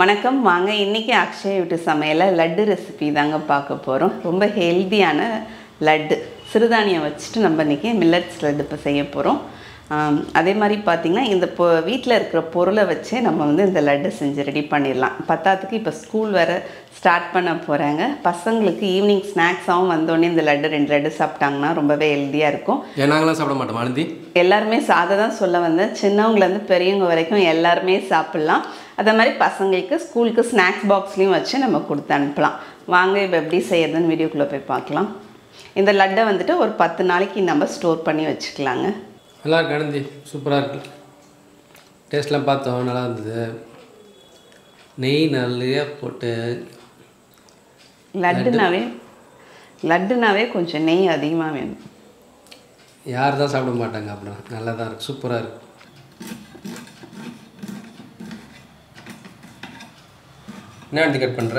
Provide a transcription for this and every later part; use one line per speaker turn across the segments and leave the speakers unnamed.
வணக்கம் வாங்க இன்னைக்கு அக்ஷயா வீட்டு சமையல்ல லட்டு ரெசிபி தாங்க பார்க்க போறோம். ரொம்ப ஹெல்தியான லட்டு சிறுதானியம் வச்சுட்டு நம்ம இன்னைக்கு மில்லட்ஸ் லட்டு இப்ப செய்ய போறோம். அதே மாதிரி பாத்தீங்கன்னா இந்த வீட்ல இருக்கிற பொருளை வச்சே நம்ம வந்து இந்த லட்டு செஞ்சு ரெடி பண்ணிடலாம். பத்தாத்துக்கு இப்ப ஸ்கூல் வேற ஸ்டார்ட் பண்ண போறாங்க. பசங்களுக்கு ஈவினிங் ஸ்நாக்ஸாவும் வந்தோடனே இந்த லட்டு 2 லட்டு சாப்பிட்டாங்கன்னா ரொம்பவே ஹெல்தியா இருக்கும்.
நாங்களாம் சாப்பிட மாட்டோம் ஆனந்தி. எல்லாருமே
சாதா தான் சொல்ல வந்தேன். சின்னவங்கல இருந்து பெரியவங்க வரைக்கும் எல்லாருமே சாப்பிடலாம். அதே மாதிரி பசங்களுக்கு ஸ்கூலுக்கு ஸ்நாக்ஸ் பாக்ஸ்லயும் வச்சு நம்ம கொடுத்து அனுப்பலாம். வாங்க இப்போ எப்படி செய்யறதுன்னு வீடியோக்குள்ள போய் பார்க்கலாம். இந்த லட்டை வந்துட்டு ஒரு 10 நாளைக்கு நம்ம ஸ்டோர் பண்ணி வச்சுக்கலாங்க.
நல்லா இருக்கு ஆனந்தி, சூப்பராக இருக்கு. டேஸ்ட்லாம் பார்த்தோம், நல்லா இருந்தது. நெய் நிறைய போட்டு
லட்டுனாவே கொஞ்சம் நெய் அதிகமாக வேணும்.
யார் தான் சாப்பிட மாட்டாங்க, அப்படின்னா நல்லா தான் இருக்குது, சூப்பராக இருக்குது. என்ன ஆனந்தி கட் பண்ணுற?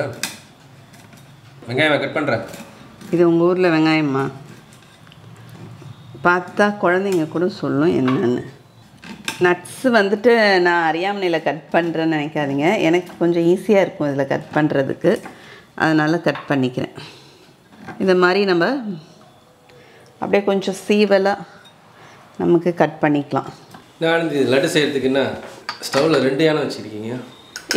வெங்காயமா கட் பண்ணுற?
இது உங்கள் ஊரில் வெங்காயமா? பார்த்தா குழந்தைங்க கூட சொல்லும் என்னன்னு. நட்ஸு வந்துட்டு நான் அறியாமனையில் கட் பண்ணுறேன்னு நினைக்காதீங்க. எனக்கு கொஞ்சம் ஈஸியாக இருக்கும் இதில் கட் பண்ணுறதுக்கு, அதனால் கட் பண்ணிக்கிறேன். இந்த மாதிரி நம்ம அப்படியே கொஞ்சம் சீவலாக நமக்கு கட் பண்ணிக்கலாம்.
நான் இந்த லட்டு செய்கிறதுக்கு என்ன ஸ்டவ்வில் 2 யானை வச்சுருக்கீங்க?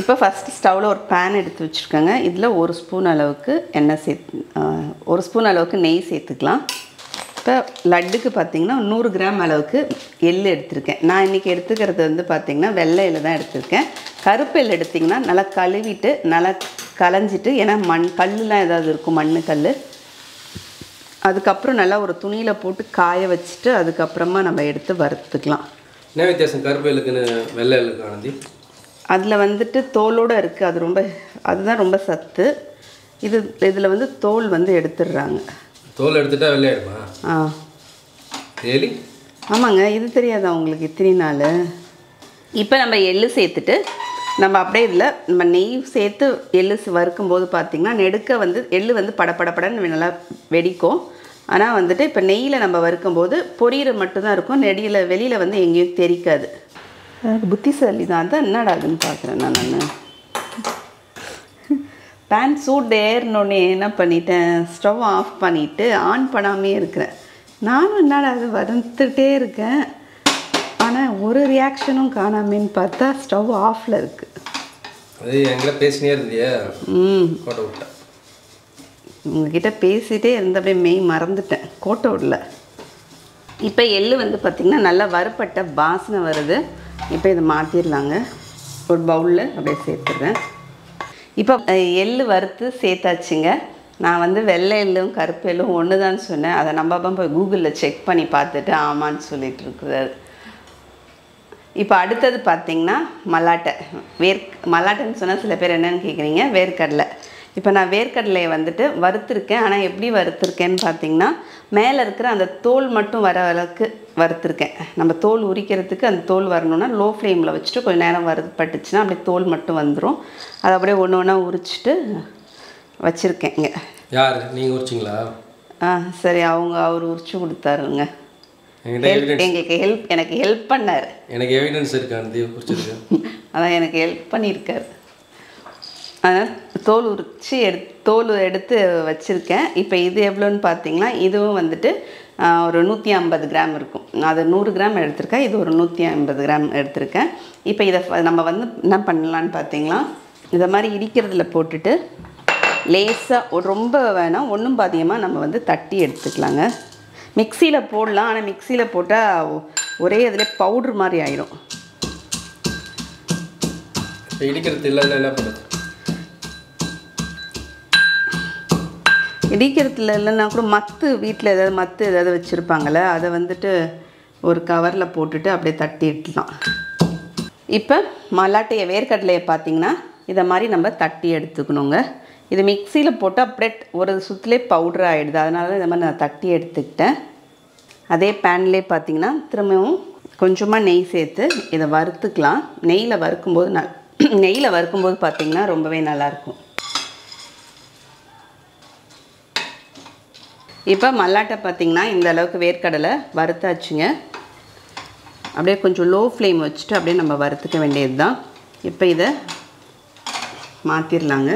இப்போ ஃபஸ்ட்டு ஸ்டவ்வில் ஒரு பேன் எடுத்து வச்சுருக்கேங்க. இதில் 1 ஸ்பூன் அளவுக்கு எண்ணெய் 1 ஸ்பூன் அளவுக்கு நெய் சேர்த்துக்கலாம். இப்போ லட்டுக்கு பார்த்திங்கன்னா 100 கிராம் அளவுக்கு எள் எடுத்திருக்கேன். நான் இன்றைக்கி எடுத்துக்கிறது வந்து பார்த்திங்கன்னா வெள்ளை எள்ளு தான் எடுத்திருக்கேன். கருப்பு எள் எடுத்திங்கன்னா நல்லா கழுவிட்டு நல்லா களைஞ்சிட்டு, ஏன்னா கல்லுலாம் ஏதாவது இருக்கும், மண் கல், அதுக்கப்புறம் நல்லா ஒரு துணியில் போட்டு காய வச்சுட்டு அதுக்கப்புறமா நம்ம எடுத்து வறுத்துக்கலாம்.
என்ன வித்தியாசம் கருப்பு எள்ளுக்குன்னு வெள்ளை எள்ளுக்கு ஆனந்தி?
அதில் வந்துட்டு தோலோடு இருக்குது, அதுதான் ரொம்ப சத்து. இதில் வந்து தோல் வந்து எடுத்துடுறாங்க.
தோல் எடுத்துட்டா வெள்ளையாடுமா? ஏலி
ஆமாங்க, இது தெரியாதா உங்களுக்கு இத்தனை நாள்? இப்போ நம்ம எள்ளு சேர்த்துட்டு நம்ம அப்படியே இதில் நம்ம நெய் சேர்த்து எள்ளு வறுக்கும்போது பார்த்திங்கன்னா நெடுக்க வந்து எள்ளு வந்து படப்படப்படன்னு நல்லா வெடிக்கும். ஆனால் வந்துட்டு இப்போ நெய்யில் நம்ம வறுக்கும்போது பொரியிற மட்டும்தான் இருக்கும், வெளியில் வந்து எங்கேயும் தெரிக்காது. புத்திசாலி தான். தான் என்னடாதுன்னு பார்க்குறேன் நான். பேன் சூடு ஏறினோடனே என்ன பண்ணிட்டேன், ஸ்டவ் ஆஃப் பண்ணிவிட்டு ஆன் பண்ணாமே இருக்கிறேன். நானும் என்னடா அது வறுத்துட்டே இருக்கேன், ஆனால் ஒரு ரியாக்ஷனும் காணாமேன்னு பார்த்தா ஸ்டவ் ஆஃபில் இருக்குது.
அது எங்களை பேசினே இருந்தியா? கோட்டை விட்டேன்.
உங்ககிட்ட பேசிகிட்டே இருந்த அப்படியே மெய் மறந்துட்டேன், கோட்டை விடல. இப்போ எள்ளு வந்து பார்த்திங்கன்னா நல்லா வறுப்பட்ட வாசனை வருது. இப்போ இதை மாற்றிடலாங்க. ஒரு பவுலில் அப்படியே சேர்த்துடுறேன். இப்போ எள்ளு வறுத்து சேர்த்தாச்சுங்க. நான் வந்து வெள்ளை எள்ளும் கருப்பு எள்ளும் ஒன்று தான் சொன்னேன். அதை நம்ம போய் கூகுளில் செக் பண்ணி பார்த்துட்டு ஆமான்னு சொல்லிட்டு இருக்கிறாரு. இப்போ அடுத்தது பார்த்திங்கன்னா மல்லாட்டைன்னு சொன்னால் சில பேர் என்னென்னு கேட்குறீங்க, வேர்க்கடலை. இப்போ நான் வேர்க்கடலையை வந்துட்டு வறுத்துருக்கேன். ஆனால் எப்படி வறுத்துருக்கேன்னு பார்த்திங்கன்னா மேலே இருக்கிற அந்த தோல் மட்டும் வர அளவுக்கு வறுத்துருக்கேன். நம்ம தோல் உரிக்கிறதுக்கு அந்த தோல் வரணுன்னா லோ ஃப்ளேமில் வச்சுட்டு கொஞ்சம் நேரம் வறுப்பட்டுச்சுன்னா அப்படியே தோல் மட்டும் வந்துடும். அதை அப்படியே ஒன்று ஒன்றா உரிச்சிட்டு வச்சுருக்கேங்க.
யார் நீங்கள் உரிச்சிங்களா?
சரி, அவர் உரிச்சு கொடுத்தாருங்க. எனக்கு ஹெல்ப் பண்ணார்.
எனக்கு எவிடன்ஸ் இருக்கான்னு
அதான் எனக்கு ஹெல்ப் பண்ணியிருக்காரு. அதனால் தோல் எடுத்து வச்சுருக்கேன். இப்போ இது எவ்வளோன்னு பார்த்தீங்கன்னா இதுவும் வந்துட்டு ஒரு 150 கிராம் இருக்கும். அது 100 கிராம் எடுத்திருக்கேன், இது ஒரு 150 கிராம் எடுத்திருக்கேன். இப்போ இதை நம்ம வந்து என்ன பண்ணலான்னு பார்த்தீங்கன்னா இதை மாதிரி இடிக்கிறதுல போட்டுட்டு லேசாக ரொம்ப வேணாம், ஒன்றும் பாதியமாக நம்ம வந்து தட்டி எடுத்துக்கலாங்க. மிக்சியில் போடலாம், ஆனால் மிக்சியில் போட்டால் ஒரே இதில் பவுட்ரு மாதிரி ஆயிடும்.
இடிக்கிறது இல்லை என்ன பண்ணுறது?
இடிக்கிறதுல இல்லைன்னா கூட வீட்டில் ஏதாவது வச்சுருப்பாங்கள்ல, அதை வந்துட்டு ஒரு கவரில் போட்டுட்டு அப்படியே தட்டி எடுக்கலாம். இப்போ வேர்க்கடலையை பார்த்திங்கன்னா இதை மாதிரி நம்ம தட்டி எடுத்துக்கணுங்க. இது மிக்சியில் போட்டு அப்படியே ஒரு சுற்றுலே பவுட்ரு ஆகிடுது, அதனால தான் இதை மாதிரி நான் தட்டி எடுத்துக்கிட்டேன். அதே பேன்லேயே பார்த்திங்கன்னா திரும்பவும் கொஞ்சமாக நெய் சேர்த்து இதை வறுத்துக்கலாம். நெய்யில் வறுக்கும்போது பார்த்திங்கன்னா ரொம்பவே நல்லாயிருக்கும். இப்போ மல்லாட்டை பார்த்திங்கன்னா இந்த அளவுக்கு வேர்க்கடலை வறுத்தாச்சுங்க. அப்படியே கொஞ்சம் லோ ஃப்ளேம் வச்சுட்டு அப்படியே நம்ம வறுத்துக்க வேண்டியது தான். இப்போ இதை மாற்றிடலாங்க.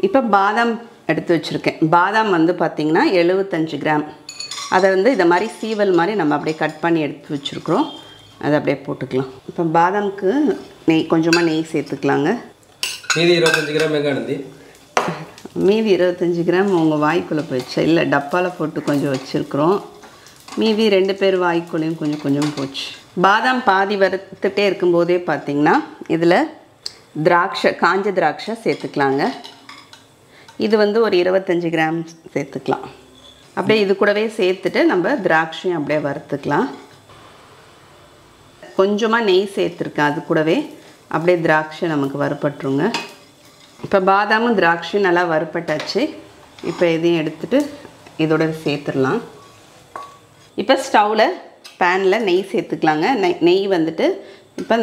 இப்போ பாதாம் எடுத்து வச்சுருக்கேன். பாதாம் வந்து பார்த்திங்கன்னா 75 கிராம். அதை வந்து இதை மாதிரி சீவல் மாதிரி நம்ம அப்படியே கட் பண்ணி எடுத்து வச்சுருக்குறோம். அதை அப்படியே போட்டுக்கலாம். இப்போ பாதாமுக்கு கொஞ்சமாக நெய் சேர்த்துக்கலாங்க.
மீதி 25 கிராம் எங்கே அனுந்தி?
மீதி 25 கிராம் உங்கள் வாய்க்குள்ளே போயிடுச்சு. இல்லை, டப்பாவில் போட்டு கொஞ்சம் வச்சுருக்குறோம். மீதி 2 பேர் வாய்க்குள்ளேயும் கொஞ்சம் கொஞ்சம் போச்சு. பாதாம் பாதி வறுத்துட்டே இருக்கும்போதே பார்த்திங்கன்னா இதில் காஞ்ச திராட்சை சேர்த்துக்கலாங்க. இது வந்து ஒரு 25 கிராம் சேர்த்துக்கலாம். அப்படியே இது கூடவே சேர்த்துட்டு நம்ம திராட்சையும் அப்படியே வறுத்துக்கலாம். கொஞ்சமாக நெய் சேர்த்துருக்கேன். அது கூடவே அப்படியே திராட்சை நமக்கு வறுப்பட்டுருங்க. இப்போ பாதாமும் திராட்சையும் நல்லா வறுப்பட்டாச்சு. இப்போ இதையும் எடுத்துகிட்டு இதோட சேர்த்துடலாம். இப்போ ஸ்டவ்வில் பேனில் நெய் சேர்த்துக்கலாங்க. நெய் வந்துட்டு இப்போ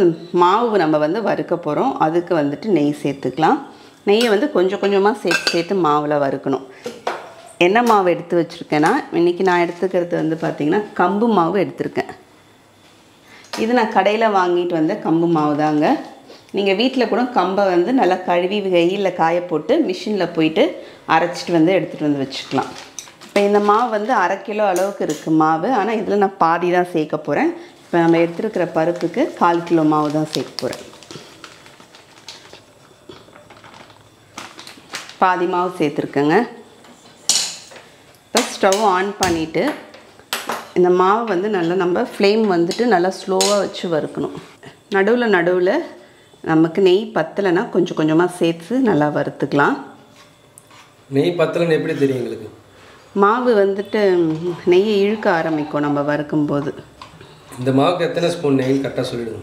மாவு நம்ம வந்து வறுக்க போகிறோம். அதுக்கு வந்துட்டு நெய் சேர்த்துக்கலாம். நெய்யை வந்து கொஞ்சம் கொஞ்சமாக சேர்த்து மாவில் வறுக்கணும். என்ன மாவு எடுத்து வச்சுருக்கேன்னா, இன்றைக்கி நான் எடுத்துக்கிறது வந்து பார்த்திங்கன்னா கம்பு மாவு எடுத்திருக்கேன். இது நான் கடையில் வாங்கிட்டு வந்த கம்பு மாவு தாங்க. நீங்கள் வீட்டில் கூட கம்பை வந்து நல்லா கழுவி வெயிலில் காய போட்டு மிஷினில் போயிட்டு அரைச்சிட்டு வந்து எடுத்துகிட்டு வந்து வச்சுக்கலாம். இப்போ இந்த மாவு வந்து 1/2 கிலோ அளவுக்கு இருக்குது மாவு. ஆனால் இதில் நான் பாதி தான் சேர்க்க போகிறேன். இப்போ நம்ம எடுத்துருக்கிற பருப்புக்கு 1/4 கிலோ மாவு தான் சேர்க்க போகிறேன். பாதி மாவு சேர்த்துருக்கேங்க. இப்போ ஸ்டவ் ஆன் பண்ணிவிட்டு இந்த மாவு வந்து நல்லா நம்ம ஃப்ளேம் வந்துட்டு நல்லா ஸ்லோவாக வச்சு வறுக்கணும். நடுவில் நமக்கு நெய் பத்தலைன்னா கொஞ்சம் கொஞ்சமாக சேர்த்து நல்லா வறுத்துக்கலாம்.
நெய் பத்தலைன்னு எப்படி தெரியும் எங்களுக்கு?
மாவு வந்துட்டு நெய்யை இழுக்க ஆரம்பிக்கும் நம்ம வறுக்கும்போது.
இந்த மாவுக்கு எத்தனை ஸ்பூன் நெய் கரெக்டாக சொல்லிவிடுங்க.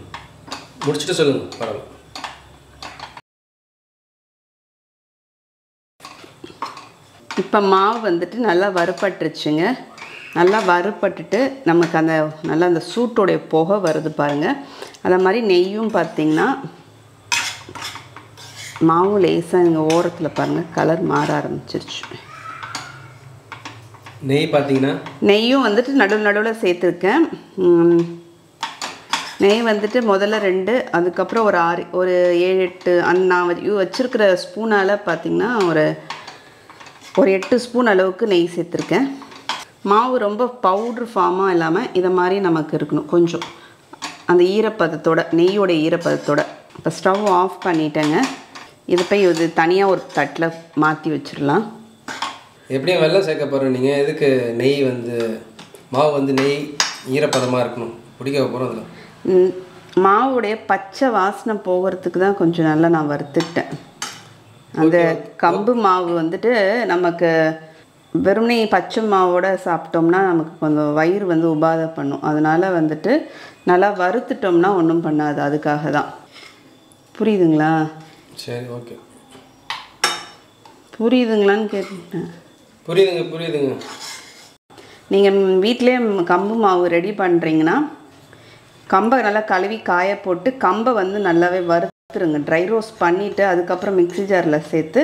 முடிச்சுட்டு சொல்லுங்கள். பரவாயில்ல.
இப்போ மாவு வந்துட்டு நல்லா வறுப்பட்டுருச்சுங்க. நல்லா வறுப்பட்டுட்டு நமக்கு நல்லா அந்த சூட்டோடைய புகை வருது பாருங்கள். அதை மாதிரி நெய்யும் பார்த்திங்கன்னா மாவு லேசாக இங்கே ஓரத்தில் பாருங்கள் கலர் மாற ஆரம்பிச்சிருச்சு.
நெய் பார்த்திங்கன்னா
நெய்யும் வந்துட்டு நடுவில் சேர்த்துருக்கேன். நெய் வந்துட்டு முதல்ல 2, அதுக்கப்புறம் ஒரு 6, ஒரு 7, 8 நான் வச்சுருக்கிற ஸ்பூனால் பார்த்திங்கன்னா ஒரு 8 ஸ்பூன் அளவுக்கு நெய் சேர்த்துருக்கேன். மாவு ரொம்ப பவுட்ரு ஃபார்மாக இல்லாமல் இதை மாதிரி நமக்கு இருக்கணும். கொஞ்சம் அந்த ஈரப்பதத்தோட, நெய்யோட ஈரப்பதத்தோட. இப்போ ஸ்டவ் ஆஃப் பண்ணிட்டேங்க. இது போய் இது தனியாக ஒரு தட்டில் மாற்றி வச்சிடலாம்.
எப்படியும் வெல்லம் சேர்க்க போகிறோம். நீங்கள் எதுக்கு நெய் வந்து மாவு வந்து நெய் ஈரப்பதமாக இருக்கணும் பிடிக்க போகிறோம். அதில்
மாவுடைய பச்சை வாசனை போகிறதுக்கு தான் கொஞ்சம் நல்லா நான் வறுத்துட்டேன். அந்த கம்பு மாவு வந்துட்டு நமக்கு வெறுமனே பச்சை மாவோட சாப்பிட்டோம்னா நமக்கு கொஞ்சம் வயிறு வந்து உபாதை பண்ணும். அதனால் வந்துட்டு நல்லா வறுத்துட்டோம்னா ஒன்றும் பண்ணாது. அதுக்காக தான். புரியுதுங்களா?
சரி, ஓகே.
புரியுதுங்களான்னு கேட்டேன்.
புரியுதுங்க.
நீங்கள் வீட்டிலே கம்பு மாவு ரெடி பண்ணுறீங்கன்னா கம்பை நல்லா கழுவி காய போட்டு கம்பை வந்து நல்லாவே வறுத்துருங்க. ட்ரை ரோஸ்ட் பண்ணிவிட்டு அதுக்கப்புறம் மிக்ஸி ஜாரில் சேர்த்து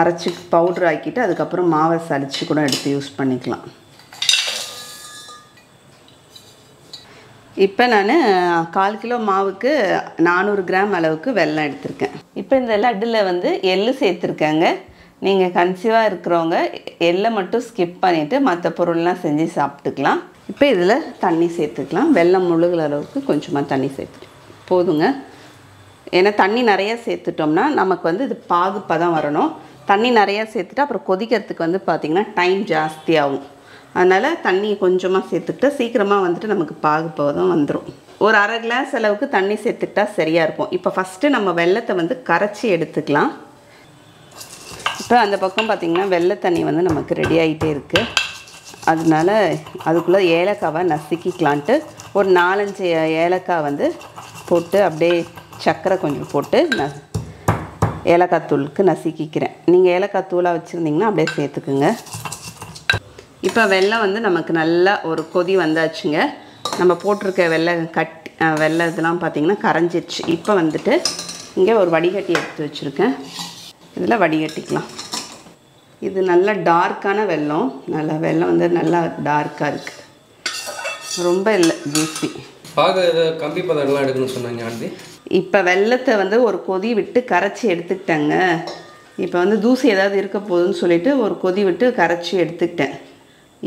அரைச்சி பவுட்ரு ஆக்கிட்டு அதுக்கப்புறம் மாவை சலிச்சு கூட எடுத்து யூஸ் பண்ணிக்கலாம். இப்போ நான் 1/4 கிலோ மாவுக்கு 400 கிராம் அளவுக்கு வெல்லம் எடுத்திருக்கேன். இப்போ இந்த லட்டில் வந்து எள்ளு சேர்த்துருக்கேங்க. நீங்கள் கன்சீவாக இருக்கிறவங்க எள்ளை மட்டும் ஸ்கிப் பண்ணிவிட்டு மற்ற பொருள்லாம் செஞ்சு சாப்பிட்டுக்கலாம். இப்போ இதில் தண்ணி சேர்த்துக்கலாம். வெல்லம் முழுகிற அளவுக்கு கொஞ்சமாக தண்ணி சேர்த்து போதுங்க. ஏன்னா தண்ணி நிறையா சேர்த்துட்டோம்னா நமக்கு வந்து இது பாகுப்பதம் வரணும். தண்ணி நிறையா சேர்த்துட்டு அப்புறம் கொதிக்கிறதுக்கு வந்து பார்த்திங்கன்னா டைம் ஜாஸ்தியாகும். அதனால் தண்ணி கொஞ்சமாக சேர்த்துக்கிட்டா சீக்கிரமாக வந்துட்டு நமக்கு பாகுப்பதம் வந்துடும். ஒரு 1/2 கிளாஸ் அளவுக்கு தண்ணி சேர்த்துக்கிட்டா சரியாக இருக்கும். இப்போ ஃபஸ்ட்டு நம்ம வெல்லத்தை வந்து கரைச்சி எடுத்துக்கலாம். இப்போ அந்த பக்கம் பார்த்திங்கன்னா வெள்ளை தண்ணி வந்து நமக்கு ரெடி ஆகிட்டே இருக்குது. அதனால அதுக்குள்ளே ஏலக்காவை நசுக்கிக்கலான்ட்டு ஒரு 4-5 ஏலக்காய் வந்து போட்டு அப்படியே சர்க்கரை கொஞ்சம் போட்டு ஏலக்காய் தூளுக்கு நசுக்கிக்கிறேன். நீங்கள் ஏலக்காய் தூளாக வச்சுருந்தீங்கன்னா அப்படியே சேர்த்துக்குங்க. இப்போ வெல்லம் வந்து நமக்கு நல்லா ஒரு கொதி வந்தாச்சுங்க. நம்ம போட்டிருக்க வெல்லம் இதெல்லாம் பார்த்திங்கன்னா கரைஞ்சிருச்சு. இப்போ வந்துட்டு இங்கே ஒரு வடிகட்டி எடுத்து வச்சுருக்கேன். இதில் வடிகட்டிக்கலாம். இது நல்லா டார்க்கான வெல்லம். வெல்லம் வந்து நல்லா டார்க்காக இருக்குது. ரொம்ப இல்லை ஜூஸி.
பாகு கம்பி பதம்லாம் எடுக்கணும்னு சொன்னாங்க ஆண்டி.
இப்போ வெல்லத்தை வந்து ஒரு கொதி விட்டு கரைச்சி எடுத்துக்கிட்டேங்க. இப்போ வந்து தூசி ஏதாவது இருக்க போகுதுன்னு சொல்லிட்டு ஒரு கொதி விட்டு கரைச்சி எடுத்துக்கிட்டேன்.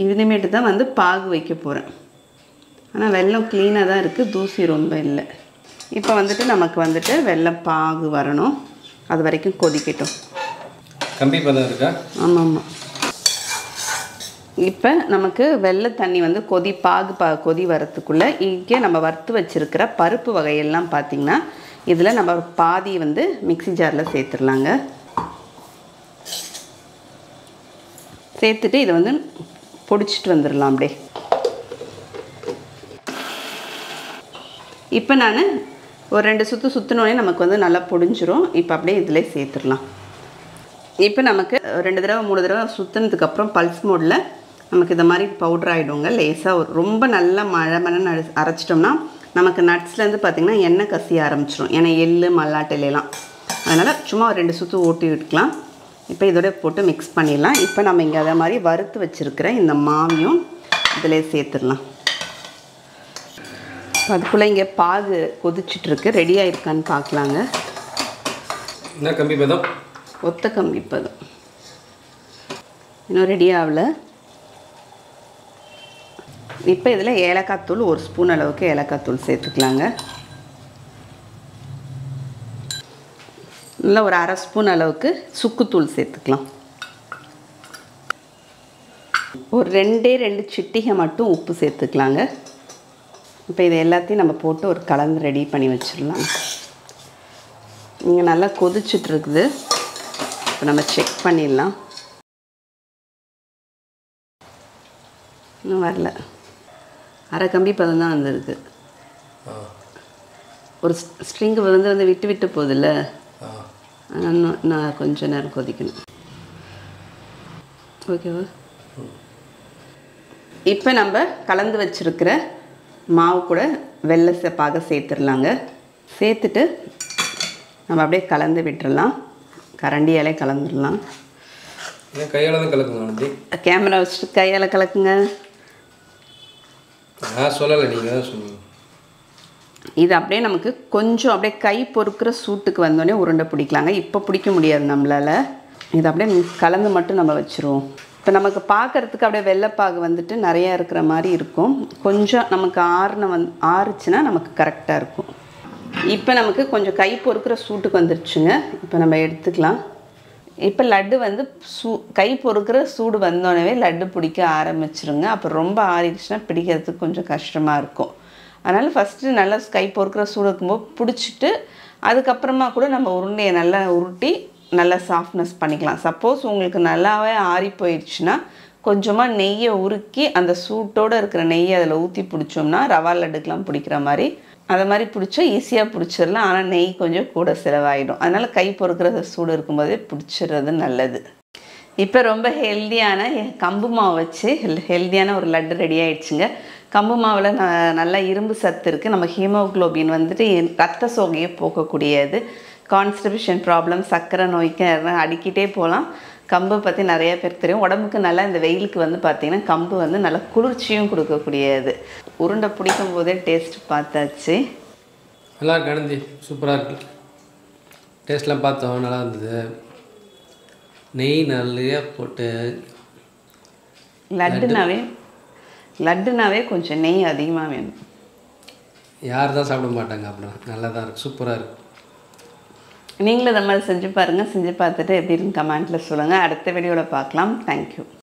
இனிமேட்டு தான் வந்து பாகு வைக்க போகிறேன். ஆனால் வெல்லம் க்ளீனாக தான் இருக்குது, தூசி ரொம்ப இல்லை. இப்போ வந்துட்டு நமக்கு வந்துட்டு வெல்லம் பாகு வரணும், அது வரைக்கும் கொதிக்கட்டும்.
கம்பி பதம் இருக்கா?
ஆமாம் ஆமாம். இப்போ நமக்கு வெள்ளை தண்ணி வந்து கொதி வரத்துக்குள்ளே இங்கே நம்ம வறுத்து வச்சுருக்கிற பருப்பு வகையெல்லாம் பார்த்திங்கன்னா இதில் நம்ம பாதி வந்து மிக்ஸி ஜாரில் சேர்த்துடலாங்க. சேர்த்துட்டு இதை வந்து பொடிச்சிட்டு வந்துடலாம் அப்படியே. இப்போ நான் ஒரு 2 சுற்று சுற்றினோடனே நமக்கு வந்து நல்லா பொடிஞ்சிரும். இப்போ அப்படியே இதிலே சேர்த்துடலாம். இப்போ நமக்கு 2 தடவை 3 தடவை சுற்றினதுக்கப்புறம் பல்ஸ் மோடில் நமக்கு இந்த மாதிரி பவுட்ரு ஆகிடுங்க. லேசாக ரொம்ப நல்லா மழை அரைச்சிட்டோம்னா நமக்கு நட்ஸ்லேருந்து பார்த்திங்கன்னா எண்ணெய் கசிய ஆரம்பிச்சிடும். ஏன்னா எள்ளு மல்லாட்டிலாம், அதனால் சும்மா ஒரு 2 சுற்று ஓட்டி விட்டுக்கலாம். இப்போ இதோட போட்டு மிக்ஸ் பண்ணிடலாம். இப்போ நம்ம இங்கே அதே மாதிரி வறுத்து வச்சுருக்கிற இந்த மாவையும் இதிலே சேர்த்துடலாம். அதுக்குள்ளே இங்கே பாகு கொதிச்சிட்ருக்கு, ரெடியாக இருக்கான்னு பார்க்கலாங்க.
என்ன கம்பி பதம்?
ஒத்த கம்பி பதம். இன்னும் ரெடி ஆகலை. இப்போ இதில் ஏலக்காய் தூள் 1 ஸ்பூன் அளவுக்கு ஏலக்காய் தூள் சேர்த்துக்கலாங்க. இல்லை ஒரு 1/2 ஸ்பூன் அளவுக்கு சுக்குத்தூள் சேர்த்துக்கலாம். ஒரு 2 சிட்டிகை மட்டும் உப்பு சேர்த்துக்கலாங்க. இப்போ இது எல்லாத்தையும் நம்ம போட்டு ஒரு கலந்து ரெடி பண்ணி வச்சிடலாம். இங்கே நல்லா கொதிச்சிட்ருக்குது. இப்போ நம்ம செக் பண்ணிடலாம். இன்னும் வரல, 1/2 கம்பி பதம் தான் வந்துருக்கு. ஒரு ஸ்ட்ரிங்கு வந்து விட்டு விட்டு போகுதுல்ல, நான் கொஞ்சம் நேரம் கொதிக்கணும். ஓகேவா? இப்போ நம்ம கலந்து வச்சுருக்கிற மாவு கூட வெள்ளை பாக சேர்த்துடலாங்க. சேர்த்துட்டு நம்ம அப்படியே கலந்து விட்டுடலாம். கரண்டியாலே கலந்துடலாம்.
கையால் தான் கலக்குங்க.
கேமரா வச்சுட்டு கையால் கலக்குங்க.
நான் சொல்லலை, நீங்கள் தான் சொல்லுங்கள்.
இது அப்படியே நமக்கு கொஞ்சம் அப்படியே கை பொறுக்கிற சூட்டுக்கு வந்தோடனே உருண்டை பிடிக்கலாங்க. இப்போ பிடிக்க முடியாது நம்மளால். இது அப்படியே கலந்து மட்டும் நம்ம வச்சுருவோம். இப்போ நமக்கு பார்க்குறதுக்கு அப்படியே வெள்ளைப்பாகு வந்துட்டு நிறையா இருக்கிற மாதிரி இருக்கும். கொஞ்சம் நமக்கு ஆறுச்சுன்னா நமக்கு கரெக்டாக இருக்கும். இப்போ நமக்கு கொஞ்சம் கை பொறுக்கிற சூட்டுக்கு வந்துருச்சுங்க. இப்போ நம்ம எடுத்துக்கலாம். இப்போ லட்டு வந்து கை பொறுக்கிற சூடு வந்தோடனே லட்டு பிடிக்க ஆரம்பிச்சிருங்க. அப்புறம் ரொம்ப ஆறிடுச்சுன்னா பிடிக்கிறதுக்கு கொஞ்சம் கஷ்டமாக இருக்கும். அதனால் ஃபஸ்ட்டு நல்லா கை பொறுக்கிற சூடு இருக்கும்போது பிடிச்சிட்டு அதுக்கப்புறமா கூட நம்ம உருண்டையை நல்லா உருட்டி நல்லா சாஃப்ட்னஸ் பண்ணிக்கலாம். சப்போஸ் உங்களுக்கு நல்லாவே ஆறி போயிடுச்சுன்னா கொஞ்சமாக நெய்யை உருக்கி அந்த சூட்டோடு இருக்கிற நெய்யை அதில் ஊற்றி பிடிச்சோம்னா ரவா லட்டுக்கெலாம் பிடிக்கிற மாதிரி அதை மாதிரி பிடிச்சா ஈஸியாக பிடிச்சிடலாம். ஆனால் நெய் கொஞ்சம் கூட செலவாகிடும். அதனால் கை பொறுக்கிற சூடு இருக்கும்போதே பிடிச்சிடுறது நல்லது. இப்போ ரொம்ப ஹெல்த்தியான கம்பு மாவு வச்சு ஹெல்த்தியான ஒரு லட்டு ரெடி ஆகிடுச்சுங்க. கம்பு மாவில் நல்லா இரும்பு சத்து இருக்குது. நம்ம ஹீமோக்ளோபின் வந்துட்டு ரத்த சோகையை போக்கக்கூடியது. கான்ஸ்டிபேஷன் ப்ராப்ளம், சர்க்கரை நோய்க்கு அடிக்கிட்டே போகலாம். கம்பு பற்றி நிறைய பேருக்கு தெரியும். உடம்புக்கு நல்லா இந்த வெயிலுக்கு வந்து பார்த்திங்கன்னா கம்பு வந்து நல்லா குளிர்ச்சியும் கொடுக்கக்கூடியது. உருண்டை பிடிக்கும் போதே டேஸ்ட் பார்த்தாச்சு.
நல்லா இருக்கு அனந்தி, சூப்பராக இருக்குது. டேஸ்ட்லாம் பார்த்தோம், நல்லா இருந்தது. நெய் நிறைய போட்டு
லட்டுனாவே கொஞ்சம் நெய் அதிகமாக வேணும்.
யார் தான் சாப்பிட மாட்டாங்க. அப்படின்னா நல்லா தான் இருக்குது, சூப்பராக இருக்குது.
நீங்களும் இந்த மாதிரி செஞ்சு பாருங்கள். செஞ்சு பார்த்துட்டு எப்படி இருக்குன்னு கமெண்ட்டில் சொல்லுங்கள். அடுத்த வீடியோவில் பார்க்கலாம். தேங்க்யூ.